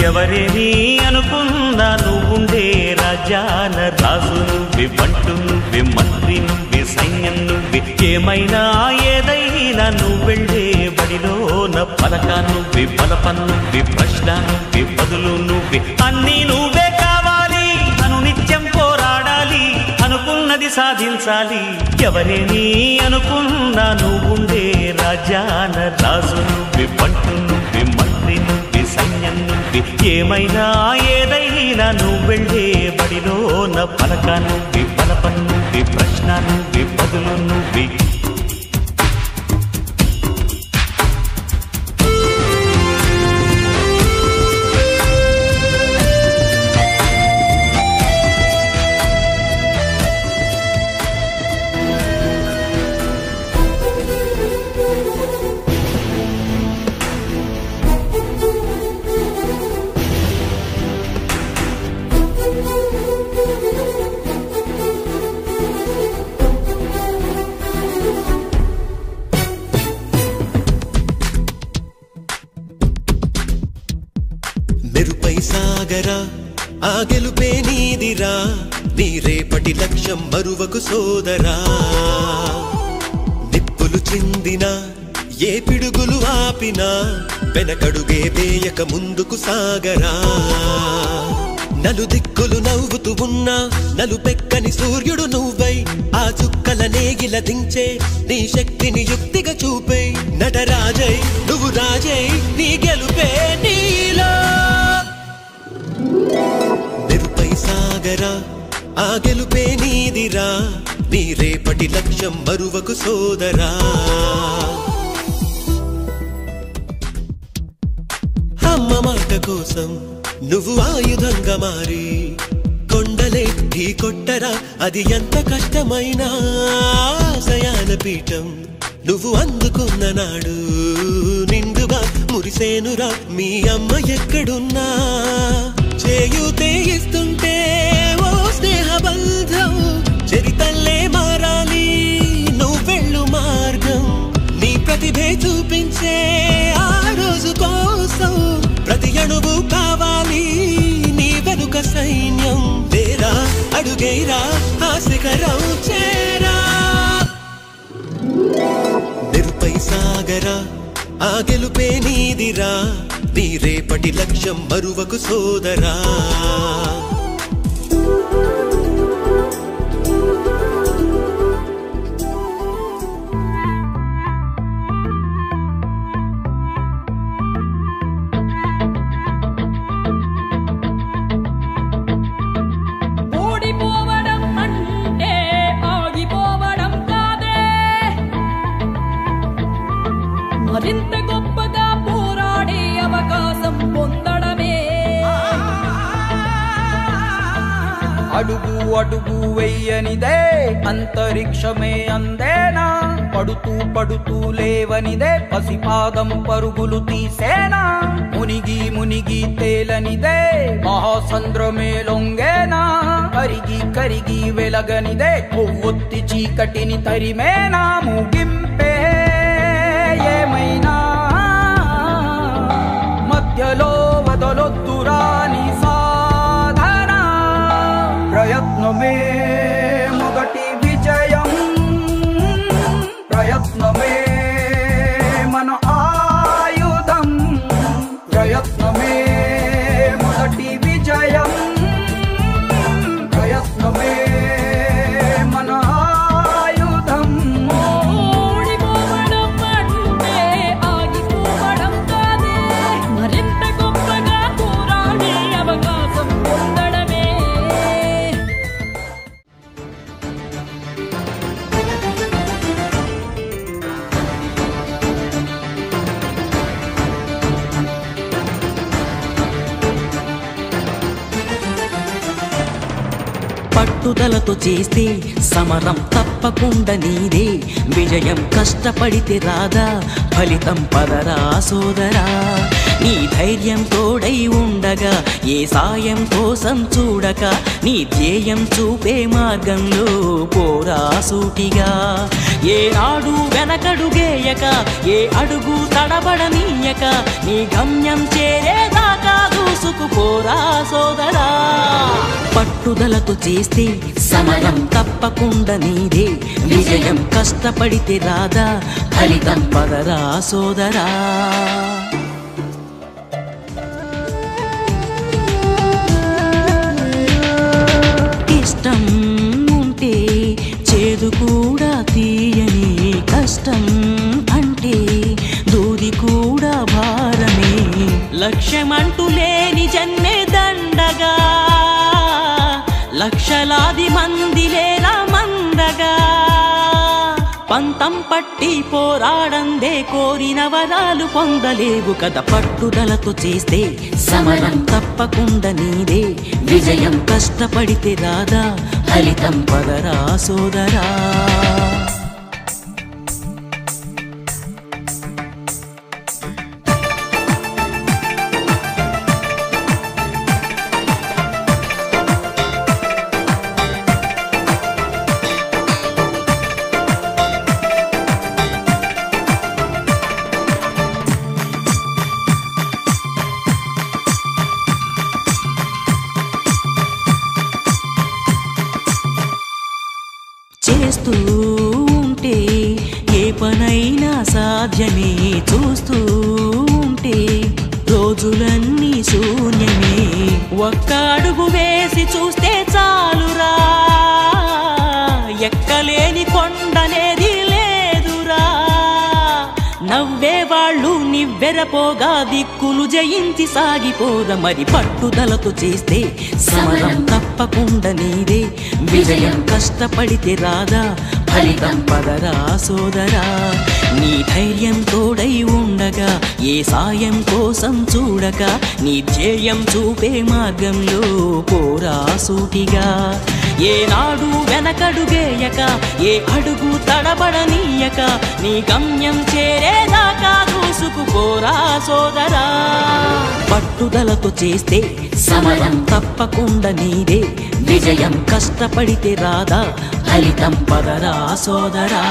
ఎవరేని అనుకున్నా నువ్వుండే రాజాన రాజు నువ్వే, బంటు నువ్వే, మంత్రి నువ్వే, సైన్యం నువ్వే, ఏమైనా ఏదైనా నువ్వెళ్ళే బడిలోన పలక నువ్వే, బలపం నువ్వే, ప్రశ్న నువ్వే, బదులు నువ్వే, అన్నీ నువ్వే కావాలి. అనునిత్యం పోరాడాలి, అనుకున్నది సాధించాలి. ఎవరేని అనుకున్నా నువ్వుండే రాజాన రాజు నువ్వే, బంటు నువ్వే, మంత్రి నువ్వే, సైన్యం నువ్వే, ఏమైనా ఏదైనా నువ్వెళ్ళే బడిలోన పలక నువ్వే, బలపం నువ్వే, ప్రశ్న నువ్వే, బదులు నువ్వే. మెరుపై సాగరా ఆ గెలుపే నీదిరా, నీ రేపటి లక్ష్యం మరువకు సోదరా. నిప్పులు చిందినా ఏ పిడుగులు ఆపినా వెనకడుగే వేయక ముందుకు సాగరా. నలుదిక్కులు నవ్వుతూ ఉన్నా నలుపెక్కని సూర్యుడు నువ్వై, ఆ చుక్కల నేగిల దించే నీ శక్తిని యుక్తిగా చూపై. నటరాజై నువ్వు రాజై, నీ గెలుపే నీలో. మెరుపై సాగరా ఆ గెలుపే నీదిరా, నీ రేపటి లక్ష్యం మరువకు సోదరా. అమ్మ మాట కోసం నువ్వు ఆయుధంగా మారి కొండలే ఢీ కొట్టరా, అది ఎంత కష్టమైనా. ఆశయాల పీఠం నువ్వు అందుకున్న నాడు నిండుగా మురిసేనురా మీ అమ్మ ఎక్కడున్నా. చేయూతే ఇస్తుంటే ఓ స్నేహ బంధం చరితల్లే మారాలి నువ్వెళ్ళు మార్గం. నీ ప్రతిభే చూపించే ఆ రోజు కోసం ప్రతి అణువు కావాలి నీ వెనుక సైన్యం. లేరా అడుగేరా ఆ శిఖరం చేరా. మెరుపై సాగరా ఆ గెలుపే నీదిరా, నీ రేపటి లక్ష్యం మరువకు సోదరా. మరింత గొప్పగా పోరాడే అవకాశం పొందడమే. అడుగు అడుగు వెయ్యనిదే అంతరిక్షమే అందేనా, పడుతూ పడుతూ లేవనిదే పసిపాదం పరుగులు తీసేనా. మునిగి మునిగి తేలనిదే మహాసంద్రమే లొంగేనా, కరిగి కరిగి వెలగనిదే కొవ్వొత్తి చీకటిని తరిమేనా. ముగింపే ఏమైనా మధ్యలో వదలొద్దురాని సాధన, ప్రయత్నమే మొదటి విజయం. ప్రయత్నమే మన ఆయుధం, ప్రయత్నమే మొదటి విజయం. ప్రయత్నమే మన ఆయుధం. మరింత గొప్పగా పోరాడే అవకాశం పొందడమే. పట్టుదలతో చేస్తే సమరం తప్పకుండా నీదే, విజయం కష్టపడితే రాదా ఫలితం పదరా సోదరా. నీ ధైర్యం తోడై ఉండగా ఏ సాయం కోసం చూడక నీ ధ్యేయం చూపే మార్గంలో పోరా సూటిగా ఏనాడు వెనకడుగేయక ఏ అడుగు తడబడనీయక నీ గమ్యం చేరేదాకా దూసుకుపోరా సోదరా పట్టుదలతో చేస్తే సమరం తప్పకుండా నీదే విజయం కష్టపడితే రాదా ఫలితం పదరా సోదరా ఇష్టం ఉంటే చేదు కూడా తీయని కష్టం అంటే దూది కూడా భారమే లక్ష్యమంటూ లేని జన్మే దండగా లక్షలాది మంది లేరా మందగా పంతం పట్టి పోరాడందే కోరిన వరాలు పొందలేవు కదా పట్టుదలతో చేస్తే సమరం తప్పకుండా నీదే విజయం కష్టపడితే రాదా ఫలితం పదరా సోదరా చేస్తూ ఉంటే ఏ పనైనా సాధ్యమే చూస్తూ ఉంటే రోజులన్నీ శూన్యమే ఒక్క అడుగు వేసి చూస్తే చాలురా ఎక్కలేని కొండనేది లేదురా నవ్వే వాళ్ళు నివ్వెరపోగా దిక్కులు జయించి సాగిపోర మరి పట్టుదలతో చేస్తే సమరం తప్పకుండా నీదే విజయం కష్టపడితే రాదా ఫలితం పదరా సోదరా నీ ధైర్యం తోడై ఉండగా ఏ సాయం కోసం చూడక నీ ధ్యేయం చూపే మార్గంలో పోరా సూటిగా ఏనాడు వెనకడుగేయక ఏ అడుగు తడబడనీయక నీ గమ్యం చేరేదాకా దూసుకుపోరా సోదరా పట్టుదలతో చేస్తే సమరం తప్పకుండా నీదే విజయం కష్టపడితే రాదా ఫలితం పదరా సోదరా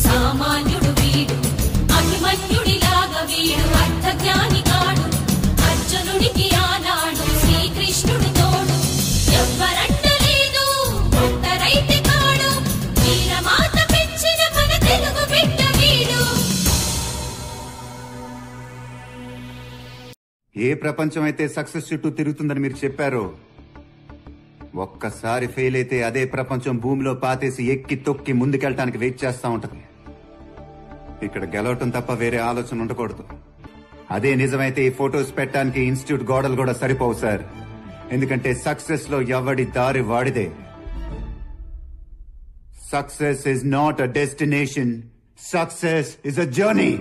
సామాన్యుడు వీడు అభిమన్యుడిలాగా వీడు అర్థజ్ఞాని కాడు అర్జునుడికి ఆనాడు శ్రీకృష్ణుడు తోడు ఎవ్వరంటలేదు ఒంటరైతే కాడు వీరమాత పెంచిన మన తెలుగు బిడ్డ వీడు ఏ ప్రపంచం అయితే సక్సెస్ చుట్టూ తిరుగుతుందని మీరు చెప్పారో ఒక్కసారి ఫెయిల్ అయితే అదే ప్రపంచం భూమిలో పాతేసి ఎక్కి తొక్కి ముందుకెళ్ళటానికి వెయిట్ చేస్తా ఉంటది. ఇక్కడ గెలవటం తప్ప వేరే ఆలోచన ఉండకూడదు. అదే నిజమైతే ఈ ఫొటోస్ పెట్టడానికి ఇన్స్టిట్యూట్ గోడలు కూడా సరిపోవు సార్. ఎందుకంటే సక్సెస్ లో ఎవడి దారి వాడిదే. Success is not a destination, success is a journey.